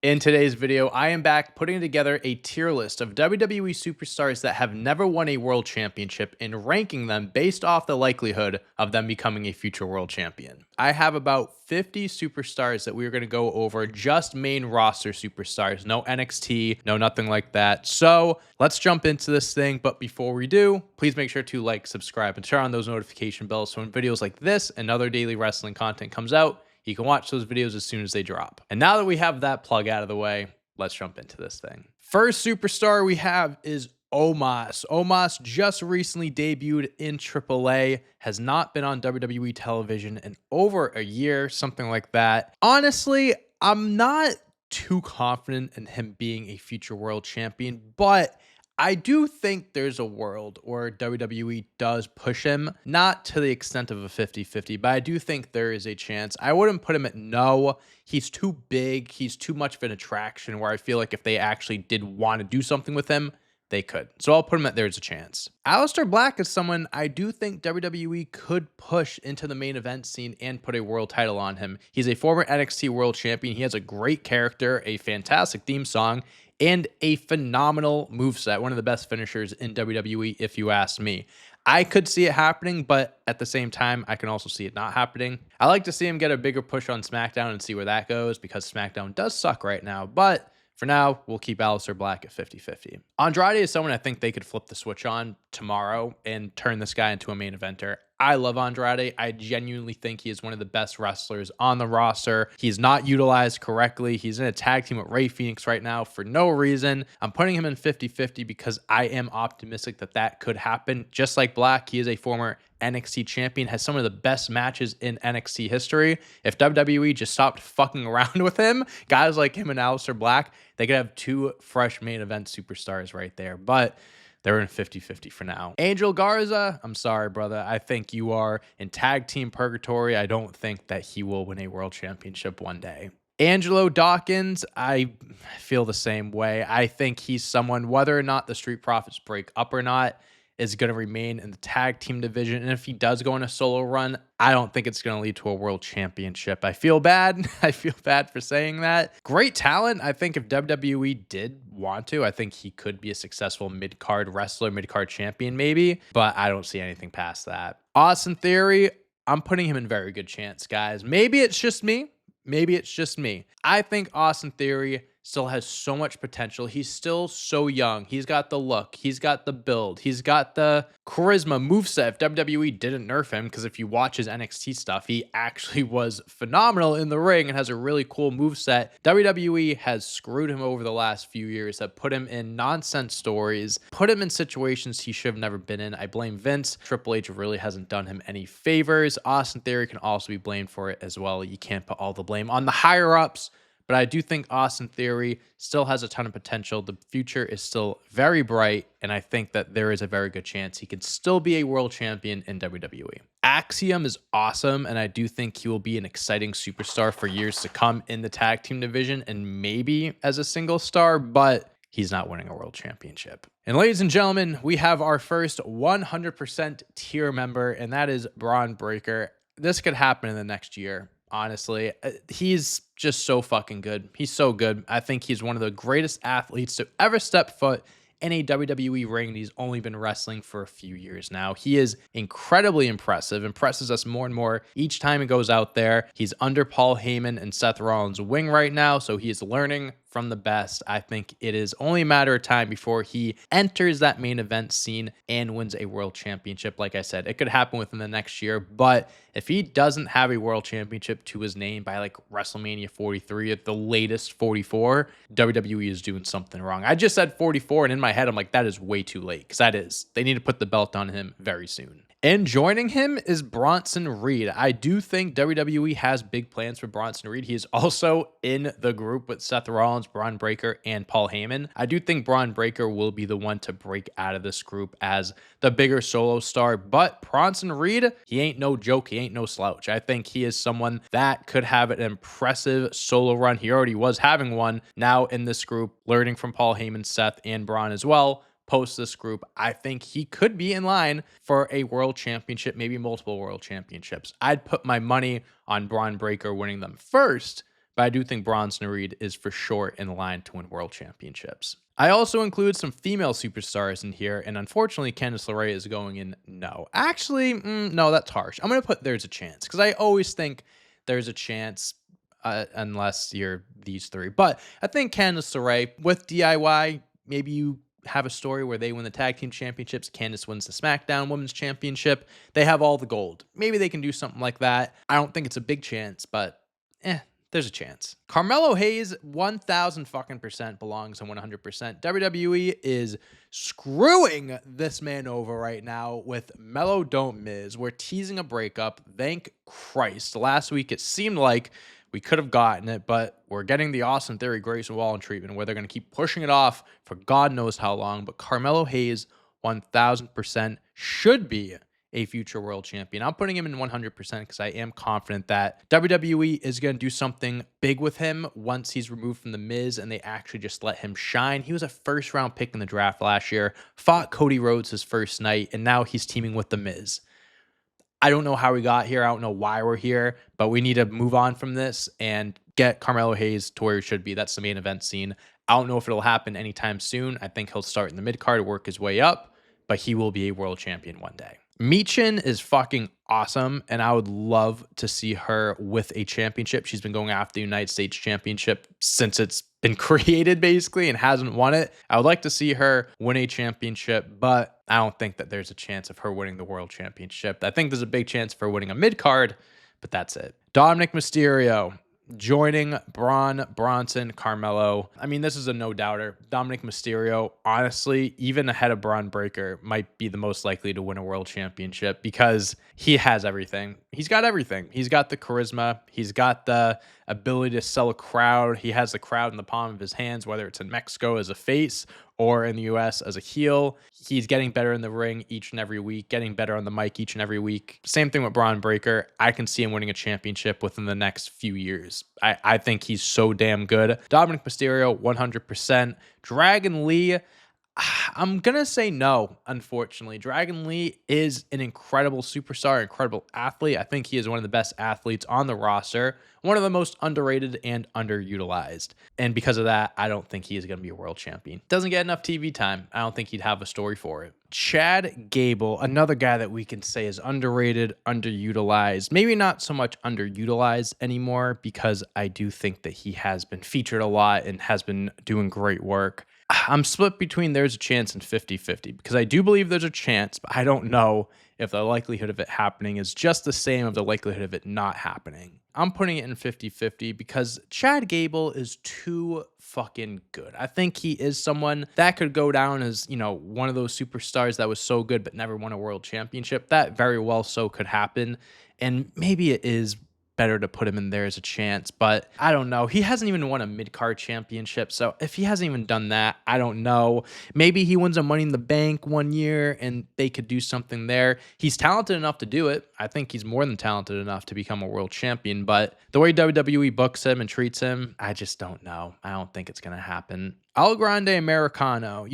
In today's video, I am back putting together a tier list of WWE superstars that have never won a world championship and ranking them based off the likelihood of them becoming a future world champion. I have about 50 superstars that we're going to go over, just main roster superstars, no NXT, no nothing like that. So let's jump into this thing. But before we do, please make sure to like, subscribe, and turn on those notification bells so when videos like this and other daily wrestling content comes out, you can watch those videos as soon as they drop. And now that we have that plug out of the way, let's jump into this thing. First superstar we have is Omos. Omos just recently debuted in AAA, has not been on WWE television in over a year, something like that. Honestly, I'm not too confident in him being a future world champion, but I do think there's a world where WWE does push him, not to the extent of a 50-50, but I do think there is a chance. I wouldn't put him at no. He's too big. He's too much of an attraction where I feel like if they actually did want to do something with him, they could. So I'll put him at there's a chance. Aleister Black is someone I do think WWE could push into the main event scene and put a world title on him. He's a former NXT world champion. He has a great character, a fantastic theme song, and a phenomenal moveset, one of the best finishers in WWE, if you ask me. I could see it happening, but at the same time, I can also see it not happening. I like to see him get a bigger push on SmackDown and see where that goes, because SmackDown does suck right now, but for now, we'll keep Aleister Black at 50-50. Andrade is someone I think they could flip the switch on tomorrow and turn this guy into a main eventer. I love Andrade. I genuinely think he is one of the best wrestlers on the roster. He's not utilized correctly. He's in a tag team with Rey Fenix right now for no reason. I'm putting him in 50-50 because I am optimistic that that could happen. Just like Black, he is a former NXT champion, has some of the best matches in NXT history. If WWE just stopped fucking around with him, guys like him and Aleister Black, they could have two fresh main event superstars right there. But they're in 50-50 for now. Angel Garza, I'm sorry, brother. I think you are in tag team purgatory. I don't think that he will win a world championship one day. Angelo Dawkins, I feel the same way. I think he's someone, whether or not the Street Profits break up or not, is going to remain in the tag team division. And if he does go on a solo run, I don't think it's going to lead to a world championship. I feel bad. I feel bad for saying that. Great talent. I think if WWE did want to, I think he could be a successful mid-card wrestler, mid-card champion maybe, but I don't see anything past that. Austin Theory, I'm putting him in very good chance, guys. Maybe it's just me. Maybe it's just me. I think Austin Theory still has so much potential. He's still so young. He's got the look. He's got the build. He's got the charisma moveset. If WWE didn't nerf him, because if you watch his NXT stuff, he actually was phenomenal in the ring and has a really cool moveset. WWE has screwed him over the last few years, have put him in nonsense stories, put him in situations he should have never been in. I blame Vince. Triple H really hasn't done him any favors. Austin Theory can also be blamed for it as well. You can't put all the blame on the higher-ups. But I do think Austin Theory still has a ton of potential. The future is still very bright, and I think that there is a very good chance he could still be a world champion in WWE. Axiom is awesome, and I do think he will be an exciting superstar for years to come in the tag team division and maybe as a single star, but he's not winning a world championship. And ladies and gentlemen, we have our first 100% tier member, and that is Braun Breaker. This could happen in the next year. Honestly, he's just so fucking good. He's so good. I think he's one of the greatest athletes to ever step foot in a WWE ring. He's only been wrestling for a few years now. He is incredibly impressive, impresses us more and more each time he goes out there. He's under Paul Heyman and Seth Rollins' wing right now, so he is learning from the best. I think it is only a matter of time before he enters that main event scene and wins a world championship. Like I said, it could happen within the next year, but if he doesn't have a world championship to his name by like WrestleMania 43 at the latest 44, WWE is doing something wrong. I just said 44, and in my head, I'm like, that is way too late, because that is. They need to put the belt on him very soon. And joining him is Bronson Reed. I do think WWE has big plans for Bronson Reed. He is also in the group with Seth Rollins, Braun Breaker, and Paul Heyman. I do think Braun Breaker will be the one to break out of this group as the bigger solo star, but Bronson Reed, he ain't no joke. He ain't no slouch. I think he is someone that could have an impressive solo run. He already was having one. Now in this group, learning from Paul Heyman, Seth, and Braun as well. Post this group, I think he could be in line for a world championship, maybe multiple world championships. I'd put my money on Braun Breaker winning them first, but I do think Bronson Reed is for sure in line to win world championships. I also include some female superstars in here, and unfortunately, Candice LeRae is going in no. Actually, no, that's harsh. I'm going to put there's a chance because I always think there's a chance unless you're these three. But I think Candice LeRae with DIY, maybe you have a story where they win the tag team championships. Candice wins the SmackDown Women's Championship. They have all the gold. Maybe they can do something like that. I don't think it's a big chance, but there's a chance. Carmelo Hayes, 1000 fucking percent belongs on 100%. WWE is screwing this man over right now with Mellow Don't Miz. We're teasing a breakup. Thank Christ. Last week it seemed like we could have gotten it, but we're getting the Austin Theory Grayson Waller treatment where they're going to keep pushing it off for God knows how long. But Carmelo Hayes, 1000% should be a future world champion. I'm putting him in 100% because I am confident that WWE is going to do something big with him once he's removed from the Miz and they actually just let him shine. He was a first round pick in the draft last year, fought Cody Rhodes his first night, and now he's teaming with the Miz. I don't know how we got here. I don't know why we're here, but we need to move on from this and get Carmelo Hayes to where he should be. That's the main event scene. I don't know if it'll happen anytime soon. I think he'll start in the mid card, work his way up, but he will be a world champion one day. Michin is fucking awesome, and I would love to see her with a championship. She's been going after the United States Championship since it's been created, basically, and hasn't won it. I would like to see her win a championship, but I don't think that there's a chance of her winning the world championship. I think there's a big chance for winning a mid-card, but that's it. Dominic Mysterio joining Braun, Bronson, Carmelo. I mean, this is a no-doubter. Dominic Mysterio, honestly, even ahead of Braun Breaker, might be the most likely to win a world championship because he has everything. He's got everything. He's got the charisma. He's got the ability to sell a crowd. He has the crowd in the palm of his hands, whether it's in Mexico as a face or in the US as a heel. He's getting better in the ring each and every week, getting better on the mic each and every week. Same thing with Braun Breaker. I can see him winning a championship within the next few years. I think he's so damn good. Dominic Mysterio, 100%. Dragon Lee, I'm going to say no, unfortunately. Dragon Lee is an incredible superstar, incredible athlete. I think he is one of the best athletes on the roster, one of the most underrated and underutilized. And because of that, I don't think he is going to be a world champion. Doesn't get enough TV time. I don't think he'd have a story for it. Chad Gable, another guy that we can say is underrated, underutilized. Maybe not so much underutilized anymore because I do think that he has been featured a lot and has been doing great work. I'm split between there's a chance and 50-50 because I do believe there's a chance, but I don't know if the likelihood of it happening is just the same of the likelihood of it not happening. I'm putting it in 50-50 because Chad Gable is too fucking good. I think he is someone that could go down as, one of those superstars that was so good but never won a world championship. That very well so could happen. And maybe it is better to put him in there as a chance, but I don't know. He hasn't even won a mid-card championship, so if he hasn't even done that, I don't know. Maybe he wins a Money in the Bank one year and they could do something there. He's talented enough to do it. I think he's more than talented enough to become a world champion, but the way WWE books him and treats him, I just don't know. I don't think it's going to happen. El Grande Americano,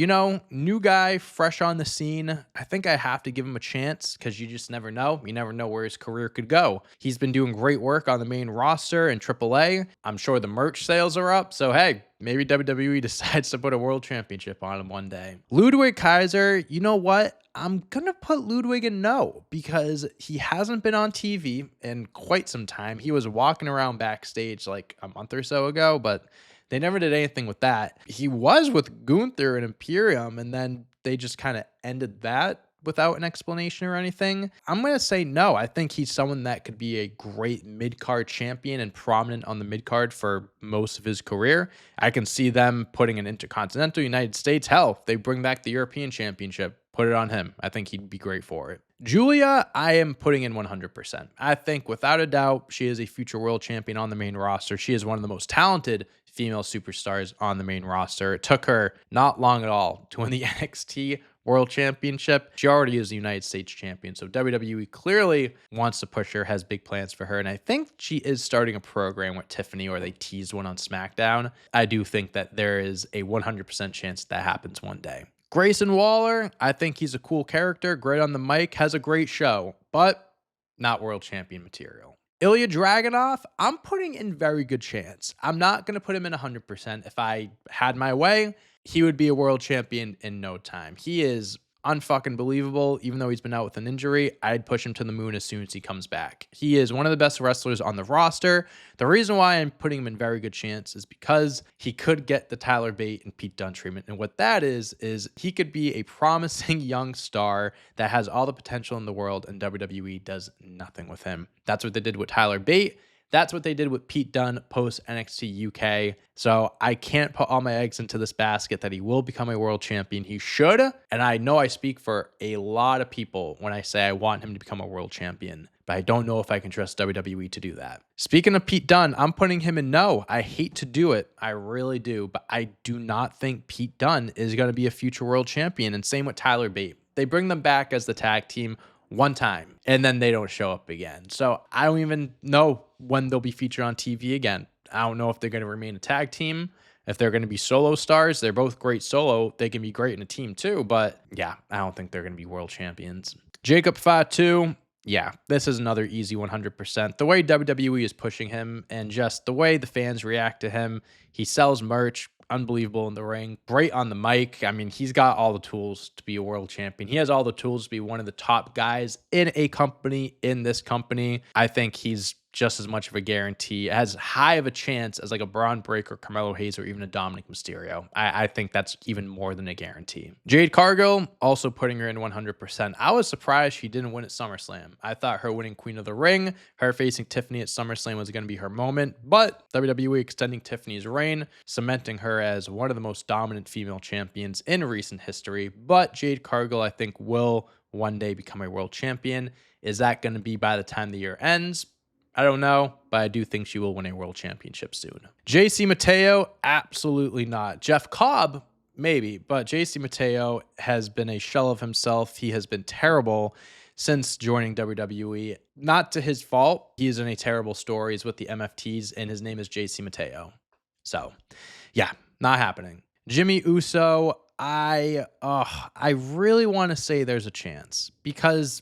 new guy, fresh on the scene. I think I have to give him a chance because you just never know. You never know where his career could go. He's been doing great work on the main roster in AAA. I'm sure the merch sales are up. So, hey, maybe WWE decides to put a world championship on him one day. Ludwig Kaiser, you know what? I'm going to put Ludwig in no because he hasn't been on TV in quite some time. He was walking around backstage like a month or so ago, but they never did anything with that. He was with Gunther and Imperium, and then they just kind of ended that without an explanation or anything. I'm going to say no. I think he's someone that could be a great mid-card champion and prominent on the mid-card for most of his career. I can see them putting an Intercontinental United States. Hell, they bring back the European Championship. Put it on him. I think he'd be great for it. Julia, I am putting in 100%. I think without a doubt, she is a future world champion on the main roster. She is one of the most talented female superstars on the main roster. It took her not long at all to win the NXT World Championship. She already is the United States champion, so WWE clearly wants to push her, has big plans for her, and I think she is starting a program with Tiffany, or they teased one on SmackDown. I do think that there is a 100% chance that happens one day. Grayson Waller, I think he's a cool character, great on the mic, has a great show, but not world champion material. Ilya Dragunov, I'm putting in very good chance. I'm not going to put him in 100%. If I had my way, he would be a world champion in no time. He is unfucking believable. Even though he's been out with an injury, I'd push him to the moon as soon as he comes back. He is one of the best wrestlers on the roster. The reason why I'm putting him in very good chance is because he could get the Tyler Bate and Pete Dunne treatment. And what that is he could be a promising young star that has all the potential in the world, and WWE does nothing with him. That's what they did with Tyler Bate. That's what they did with Pete Dunne post NXT UK. So I can't put all my eggs into this basket that he will become a world champion. He should. And I know I speak for a lot of people when I say I want him to become a world champion, but I don't know if I can trust WWE to do that. Speaking of Pete Dunne, I'm putting him in no. I hate to do it. I really do. But I do not think Pete Dunne is going to be a future world champion. And same with Tyler Bate. They bring them back as the tag team one time and then they don't show up again. So I don't even know when they'll be featured on TV again. I don't know if they're going to remain a tag team, if they're going to be solo stars. They're both great solo. They can be great in a team too, but yeah, I don't think they're going to be world champions. Jacob Fatu, yeah, this is another easy 100%. The way WWE is pushing him and just the way the fans react to him, he sells merch, unbelievable in the ring, great on the mic. I mean, he's got all the tools to be a world champion. He has all the tools to be one of the top guys in a company, in this company. I think he's just as much of a guarantee, as high of a chance as like a Braun Breaker, Carmelo Hayes, or even a Dominic Mysterio. I think that's even more than a guarantee. Jade Cargill, also putting her in 100%. I was surprised she didn't win at SummerSlam. I thought her winning Queen of the Ring, her facing Tiffany at SummerSlam was going to be her moment, but WWE extending Tiffany's reign, cementing her as one of the most dominant female champions in recent history. But Jade Cargill, I think, will one day become a world champion. Is that going to be by the time the year ends? I don't know, but I do think she will win a world championship soon. JC Mateo, absolutely not. Jeff Cobb, maybe, but JC Mateo has been a shell of himself. He has been terrible since joining WWE. Not to his fault. He's in a terrible stories with the MFTs, and his name is JC Mateo. So, yeah, not happening. Jimmy Uso, I really want to say there's a chance because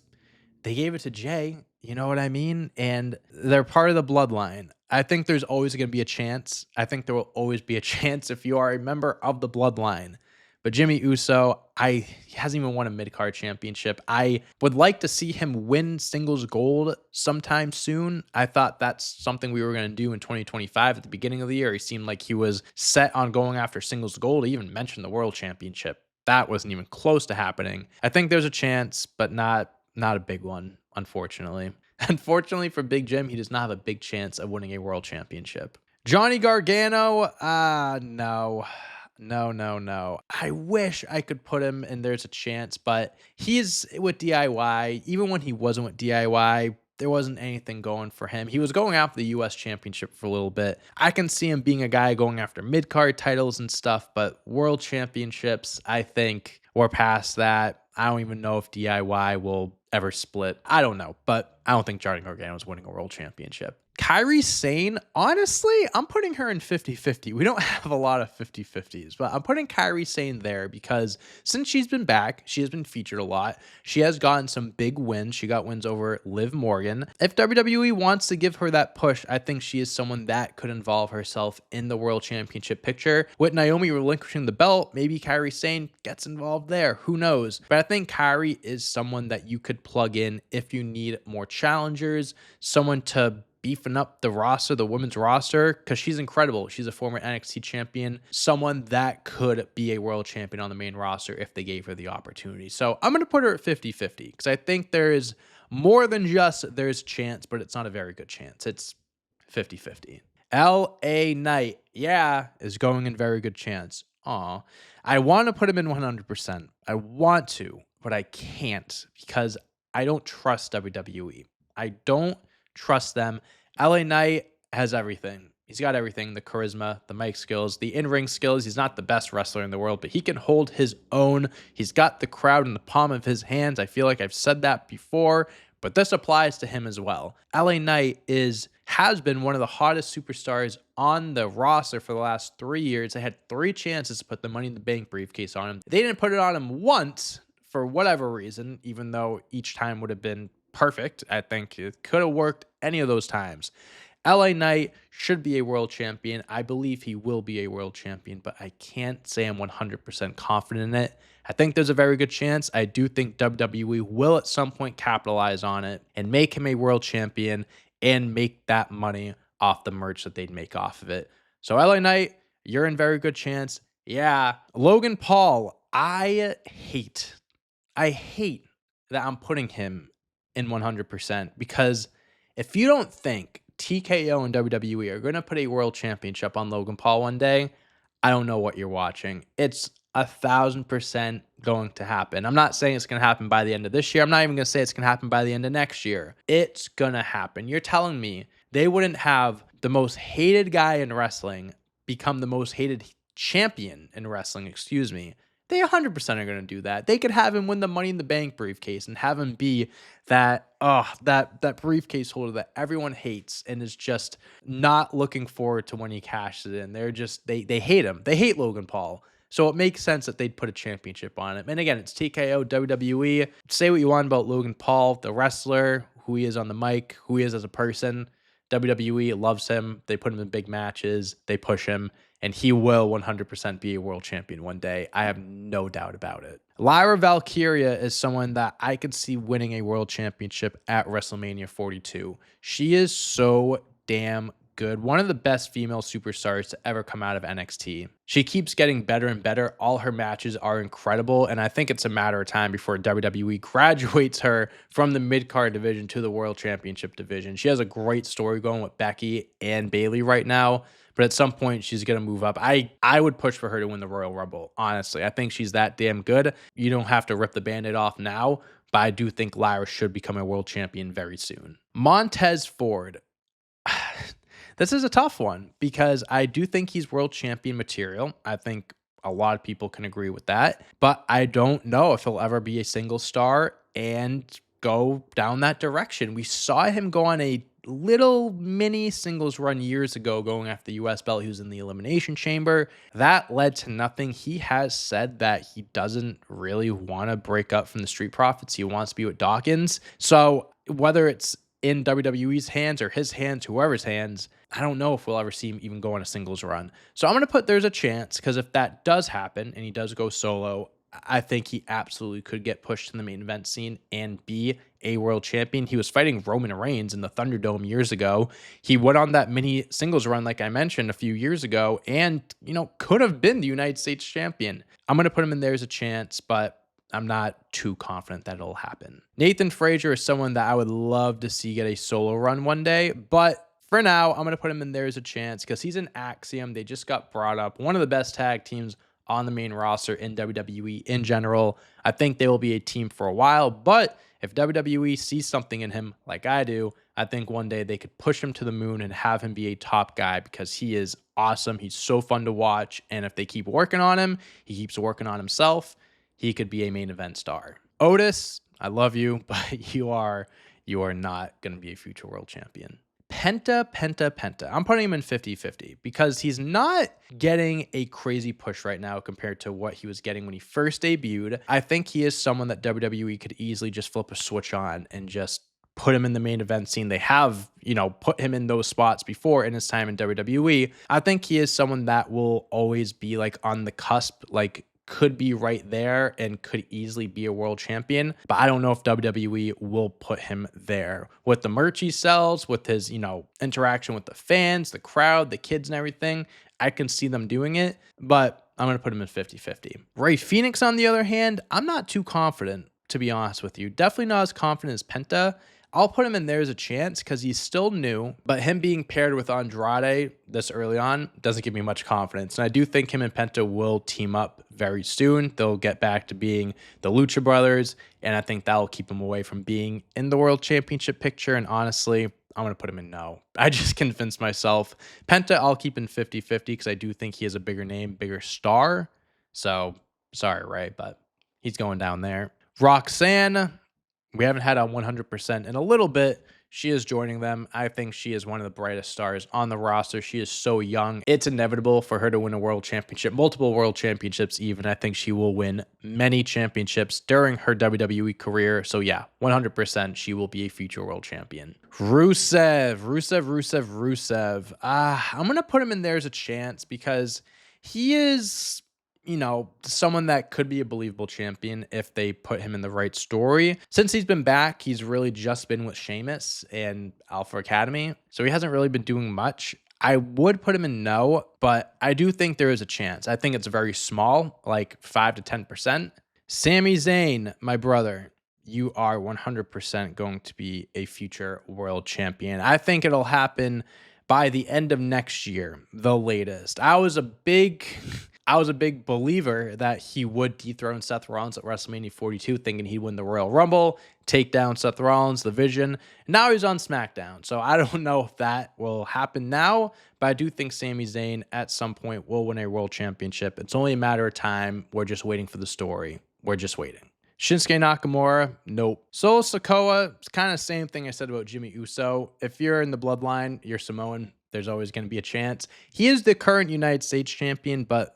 they gave it to Jay, you know what I mean? And they're part of the bloodline. I think there's always going to be a chance. I think there will always be a chance if you are a member of the bloodline. But Jimmy Uso, he hasn't even won a mid-card championship. I would like to see him win singles gold sometime soon. I thought that's something we were going to do in 2025 at the beginning of the year. He seemed like he was set on going after singles gold. He even mentioned the world championship. That wasn't even close to happening. I think there's a chance, but not a big one, unfortunately. Unfortunately for Big Jim, he does not have a big chance of winning a world championship. Johnny Gargano, no. I wish I could put him and there's a chance, but he's with DIY. Even when he wasn't with DIY, there wasn't anything going for him. He was going after the U.S. championship for a little bit. I can see him being a guy going after mid-card titles and stuff, but world championships, I think we're past that. I don't even know if DIY will ever split. I don't know, but I don't think Johnny Gargano is winning a world championship. Kairi Sane, honestly, I'm putting her in 50-50. We don't have a lot of 50-50s, but I'm putting Kairi Sane there because since she's been back, she has been featured a lot. She has gotten some big wins. She got wins over Liv Morgan. If WWE wants to give her that push, I think she is someone that could involve herself in the world championship picture. With Naomi relinquishing the belt, maybe Kairi Sane gets involved there. Who knows? But I think Kairi is someone that you could plug in if you need more challengers, someone to beefing up the roster, the women's roster, because she's incredible. She's a former NXT champion, someone that could be a world champion on the main roster if they gave her the opportunity. So I'm going to put her at 50-50 because I think there is more than just there's a chance, but it's not a very good chance. It's 50-50. LA Knight, is going in very good chance. I want to put him in 100%. I want to, but I can't because I don't trust WWE. I don't trust them. LA Knight has everything. He's got everything, the charisma, the mic skills, the in-ring skills. He's not the best wrestler in the world, but he can hold his own. He's got the crowd in the palm of his hands. I feel like I've said that before, but this applies to him as well. LA Knight has been one of the hottest superstars on the roster for the last 3 years. They had 3 chances to put the Money in the Bank briefcase on him. They didn't put it on him once for whatever reason, even though each time would have been perfect. I think it could have worked any of those times. LA Knight should be a world champion. I believe he will be a world champion, but I can't say I'm 100% confident in it. I think there's a very good chance. I do think WWE will at some point capitalize on it and make him a world champion and make that money off the merch that they'd make off of it. So LA Knight, you're in very good chance. Yeah. Logan Paul, I hate that I'm putting him in 100% because if you don't think TKO and WWE are going to put a world championship on Logan Paul one day, I don't know what you're watching. It's 1,000% going to happen. I'm not saying it's going to happen by the end of this year. I'm not even going to say it's going to happen by the end of next year. It's going to happen. You're telling me they wouldn't have the most hated guy in wrestling become the most hated champion in wrestling, excuse me. They 100% are going to do that. They could have him win the Money in the Bank briefcase and have him be that briefcase holder that everyone hates and is just not looking forward to when he cashes it in. They hate him. They hate Logan Paul. So it makes sense that they'd put a championship on him. And again, it's TKO, WWE. Say what you want about Logan Paul, the wrestler, who he is on the mic, who he is as a person. WWE loves him. They put him in big matches. They push him. And he will 100% be a world champion one day. I have no doubt about it. Lyra Valkyria is someone that I could see winning a world championship at WrestleMania 42. She is so damn good. One of the best female superstars to ever come out of NXT. She keeps getting better and better. All her matches are incredible, and I think it's a matter of time before WWE graduates her from the mid-card division to the World Championship division. She has a great story going with Becky and Bayley right now, but at some point she's going to move up. I would push for her to win the Royal Rumble, honestly. I think she's that damn good. You don't have to rip the Band-Aid off now, but I do think Lyra should become a world champion very soon. Montez Ford. This is a tough one because I do think he's world champion material. I think a lot of people can agree with that, but I don't know if he'll ever be a single star and go down that direction. We saw him go on a little mini singles run years ago going after the US belt. He was in the Elimination Chamber. That led to nothing. He has said that he doesn't really want to break up from the Street Profits. He wants to be with Dawkins. So whether it's in WWE's hands or his hands, whoever's hands, I don't know if we'll ever see him even go on a singles run. So I'm going to put there's a chance because if that does happen and he does go solo, I think he absolutely could get pushed to the main event scene and be a world champion. He was fighting Roman Reigns in the Thunderdome years ago. He went on that mini singles run, like I mentioned a few years ago, and, could have been the United States champion. I'm going to put him in there as a chance, but I'm not too confident that it'll happen. Nathan Frazier is someone that I would love to see get a solo run one day, but for now, I'm going to put him in there as a chance because he's an Axiom. They just got brought up. One of the best tag teams on the main roster in WWE in general. I think they will be a team for a while, but if WWE sees something in him like I do, I think one day they could push him to the moon and have him be a top guy because he is awesome. He's so fun to watch, and if they keep working on him, he keeps working on himself, he could be a main event star. Otis, I love you, but you are not going to be a future world champion. Penta. I'm putting him in 50-50 because he's not getting a crazy push right now compared to what he was getting when he first debuted. I think he is someone that WWE could easily just flip a switch on and just put him in the main event scene. They have, put him in those spots before in his time in WWE. I think he is someone that will always be like on the cusp, like could be right there and could easily be a world champion, but I don't know if WWE will put him there. With the merch he sells, with his, interaction with the fans, the crowd, the kids and everything, I can see them doing it, but I'm going to put him in 50-50. Rey Fenix, on the other hand, I'm not too confident, to be honest with you. Definitely not as confident as Penta. I'll put him in there as a chance because he's still new, but him being paired with Andrade this early on doesn't give me much confidence. And I do think him and Penta will team up very soon. They'll get back to being the Lucha Brothers, and I think that'll keep him away from being in the World Championship picture. And honestly, I'm going to put him in no. I just convinced myself. Penta, I'll keep in 50-50 because I do think he has a bigger name, bigger star. So, sorry, Ray, but he's going down there. Roxanne, we haven't had on 100% in a little bit. she is joining them. I think she is one of the brightest stars on the roster. She is so young. It's inevitable for her to win a world championship, multiple world championships even. I think she will win many championships during her WWE career. So yeah, 100% she will be a future world champion. Rusev. I'm going to put him in there as a chance because he is, someone that could be a believable champion if they put him in the right story. Since he's been back, he's really just been with Sheamus and Alpha Academy. So he hasn't really been doing much. I would put him in no, but I do think there is a chance. I think it's very small, like 5 to 10%. Sami Zayn, my brother, you are 100% going to be a future world champion. I think it'll happen by the end of next year, the latest. I was a big believer that he would dethrone Seth Rollins at WrestleMania 42, thinking he'd win the Royal Rumble, take down Seth Rollins, the Vision. Now he's on SmackDown, so I don't know if that will happen now, but I do think Sami Zayn at some point will win a world championship. It's only a matter of time. We're just waiting for the story. We're just waiting. Shinsuke Nakamura, nope. Solo Sikoa, it's kind of the same thing I said about Jimmy Uso. If you're in the Bloodline, you're Samoan, there's always going to be a chance. He is the current United States champion, but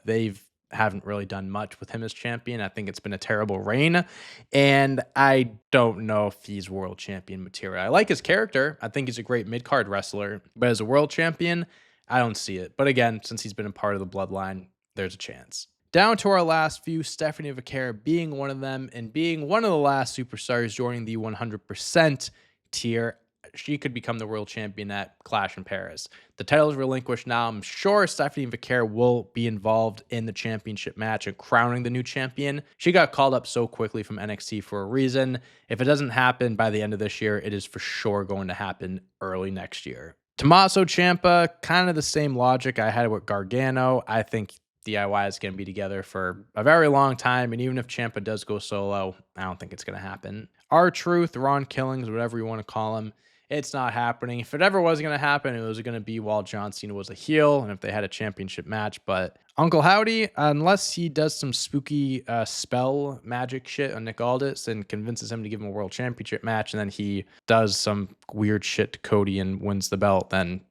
haven't really done much with him as champion. I think it's been a terrible reign, and I don't know if he's world champion material. I like his character. I think he's a great mid-card wrestler, but as a world champion, I don't see it. But again, since he's been a part of the Bloodline, there's a chance. Down to our last few, Stephanie Vaquer being one of them and being one of the last superstars joining the 100% tier. She could become the world champion at Clash in Paris. The title is relinquished now. I'm sure Stephanie Vaquer will be involved in the championship match and crowning the new champion. She got called up so quickly from NXT for a reason. If it doesn't happen by the end of this year, it is for sure going to happen early next year. Tommaso Ciampa, kind of the same logic I had with Gargano. I think DIY is going to be together for a very long time, and even if Ciampa does go solo, I don't think it's going to happen. R-Truth, Ron Killings, whatever you want to call him, it's not happening. If it ever was going to happen, it was going to be while John Cena was a heel and if they had a championship match. But Uncle Howdy, unless he does some spooky spell magic shit on Nick Aldis and convinces him to give him a world championship match, and then he does some weird shit to Cody and wins the belt, then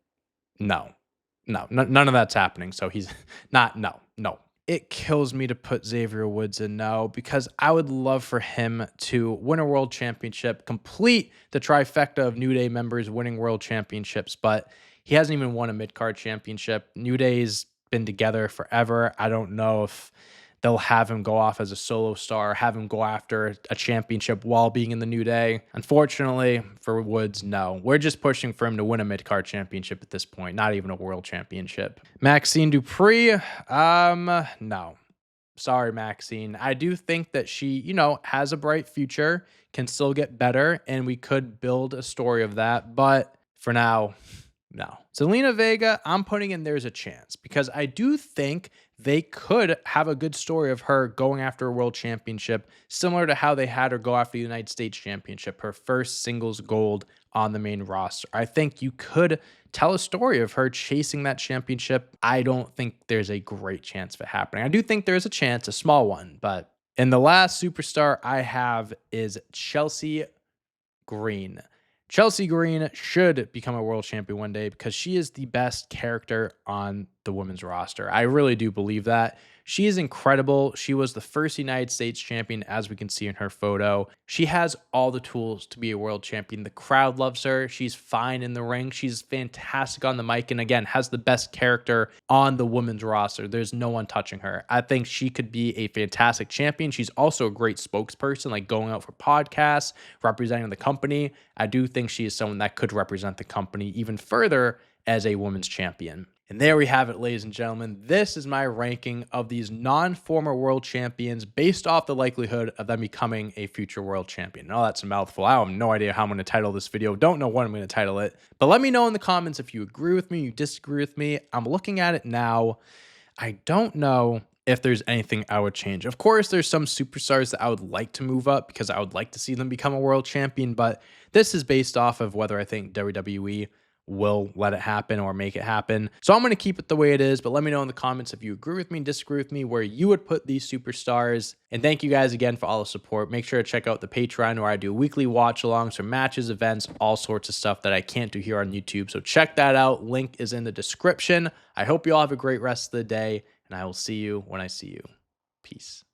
no, none of that's happening. So he's not, no. It kills me to put Xavier Woods in now because I would love for him to win a world championship, complete the trifecta of New Day members winning world championships, but he hasn't even won a mid-card championship. New Day's been together forever. I don't know if they'll have him go off as a solo star, have him go after a championship while being in the New Day. Unfortunately for Woods, no. We're just pushing for him to win a mid-card championship at this point, not even a world championship. Maxine Dupree, no. Sorry, Maxine. I do think that she, has a bright future, can still get better, and we could build a story of that, but for now, no. Zelina Vega, I'm putting in there's a chance because I do think they could have a good story of her going after a world championship, similar to how they had her go after the United States Championship, her first singles gold on the main roster. I think you could tell a story of her chasing that championship. I don't think there's a great chance of it happening. I do think there's a chance, a small one, but and the last superstar I have is Chelsea Green. Chelsea Green should become a world champion one day because she is the best character on the women's roster. I really do believe that. She is incredible. She was the first United States champion, as we can see in her photo. She has all the tools to be a world champion. The crowd loves her. She's fine in the ring. She's fantastic on the mic, and again, has the best character on the women's roster. There's no one touching her. I think she could be a fantastic champion. She's also a great spokesperson, like going out for podcasts, representing the company. I do think she is someone that could represent the company even further as a women's champion. And there we have it, ladies and gentlemen. This is my ranking of these non-former world champions based off the likelihood of them becoming a future world champion. Now that's a mouthful. I have no idea how I'm going to title this video. Don't know what I'm going to title it. But let me know in the comments if you agree with me, you disagree with me. I'm looking at it now. I don't know if there's anything I would change. Of course, there's some superstars that I would like to move up because I would like to see them become a world champion. But this is based off of whether I think WWE will let it happen or make it happen. So I'm going to keep it the way it is, but let me know in the comments if you agree with me, disagree with me, where you would put these superstars. And thank you guys again for all the support. Make sure to check out the Patreon where I do weekly watch alongs for matches, events, all sorts of stuff that I can't do here on YouTube. So check that out. Link is in the description. I hope you all have a great rest of the day, and I will see you when I see you. Peace.